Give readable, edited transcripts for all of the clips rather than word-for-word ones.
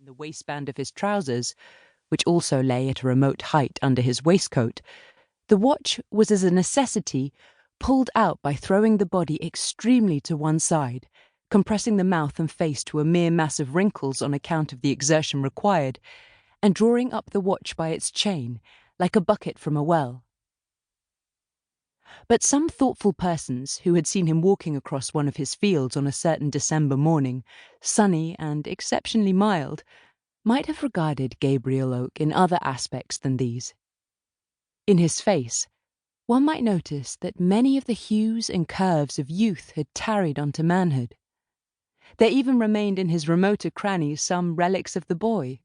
the waistband of his trousers, which also lay at a remote height under his waistcoat, the watch was as a necessity pulled out by throwing the body extremely to one side, compressing the mouth and face to a mere mass of wrinkles on account of the exertion required, and drawing up the watch by its chain, like a bucket from a well. But some thoughtful persons who had seen him walking across one of his fields on a certain December morning, sunny and exceptionally mild, might have regarded Gabriel Oak in other aspects than these. In his face, one might notice that many of the hues and curves of youth had tarried onto manhood. There even remained in his remoter crannies some relics of the boy.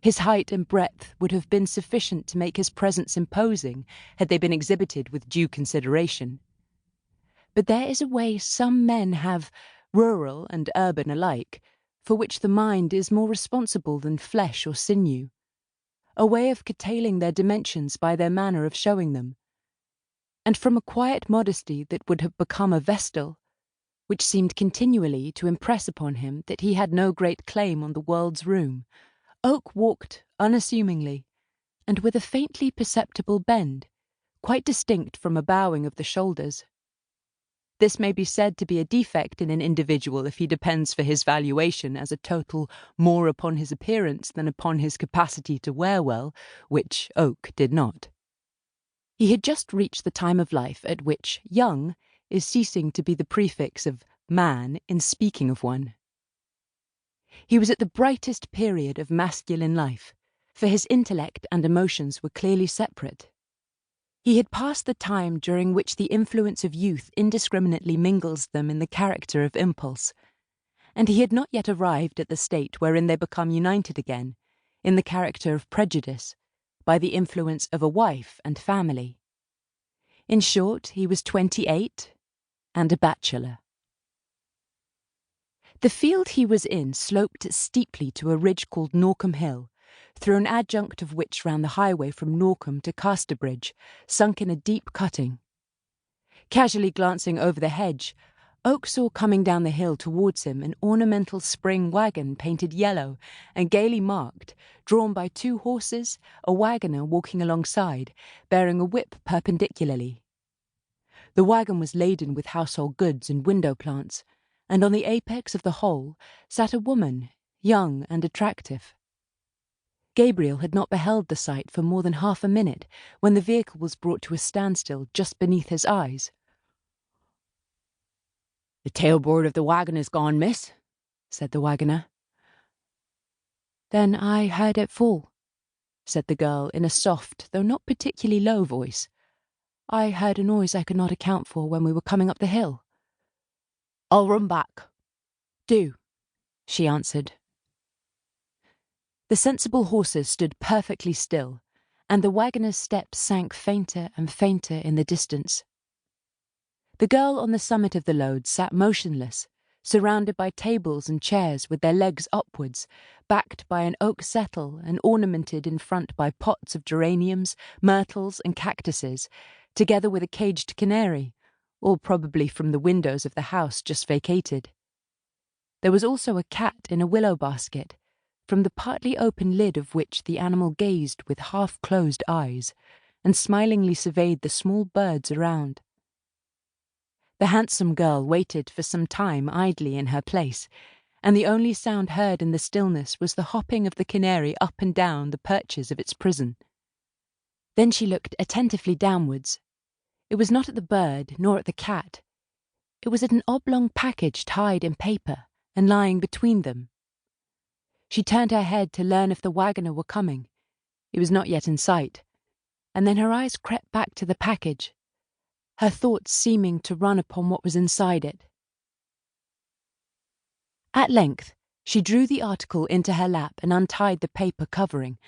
His height and breadth would have been sufficient to make his presence imposing had they been exhibited with due consideration. But there is a way some men have, rural and urban alike, for which the mind is more responsible than flesh or sinew, a way of curtailing their dimensions by their manner of showing them. And from a quiet modesty that would have become a vestal, which seemed continually to impress upon him that he had no great claim on the world's room, Oak walked unassumingly, and with a faintly perceptible bend, quite distinct from a bowing of the shoulders. This may be said to be a defect in an individual if he depends for his valuation as a total more upon his appearance than upon his capacity to wear well, which Oak did not. He had just reached the time of life at which young is ceasing to be the prefix of man in speaking of one. He was at the brightest period of masculine life, for his intellect and emotions were clearly separate. He had passed the time during which the influence of youth indiscriminately mingles them in the character of impulse, and he had not yet arrived at the state wherein they become united again, in the character of prejudice, by the influence of a wife and family. In short, he was 28 and a bachelor. The field he was in sloped steeply to a ridge called Norcombe Hill, through an adjunct of which ran the highway from Norcombe to Casterbridge, sunk in a deep cutting. Casually glancing over the hedge, Oak saw coming down the hill towards him an ornamental spring waggon painted yellow and gaily marked, drawn by 2 horses, a waggoner walking alongside, bearing a whip perpendicularly. The waggon was laden with household goods and window plants, and on the apex of the whole sat a woman, young and attractive. Gabriel had not beheld the sight for more than half a minute when the vehicle was brought to a standstill just beneath his eyes. "The tailboard of the waggon is gone, miss," said the waggoner. "Then I heard it fall," said the girl in a soft, though not particularly low voice. "I heard a noise I could not account for when we were coming up the hill." "I'll run back." "Do," she answered. The sensible horses stood perfectly still, and the waggoner's steps sank fainter and fainter in the distance. The girl on the summit of the load sat motionless, surrounded by tables and chairs with their legs upwards, backed by an oak settle and ornamented in front by pots of geraniums, myrtles and cactuses, together with a caged canary, all probably from the windows of the house just vacated. There was also a cat in a willow basket, from the partly open lid of which the animal gazed with half-closed eyes, and smilingly surveyed the small birds around. The handsome girl waited for some time idly in her place, and the only sound heard in the stillness was the hopping of the canary up and down the perches of its prison. Then she looked attentively downwards. It was not at the bird, nor at the cat. It was at an oblong package tied in paper and lying between them. She turned her head to learn if the waggoner were coming. He was not yet in sight, and then her eyes crept back to the package, her thoughts seeming to run upon what was inside it. At length, she drew the article into her lap and untied the paper covering.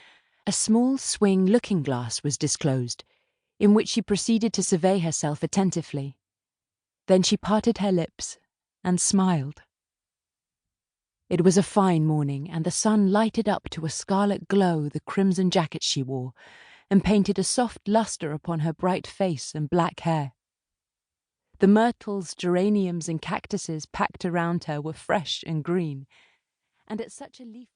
A small swing looking-glass was disclosed, in which she proceeded to survey herself attentively. Then she parted her lips and smiled. It was a fine morning, and the sun lighted up to a scarlet glow the crimson jacket she wore, and painted a soft lustre upon her bright face and black hair. The myrtles, geraniums, and cactuses packed around her were fresh and green, and at such a leaf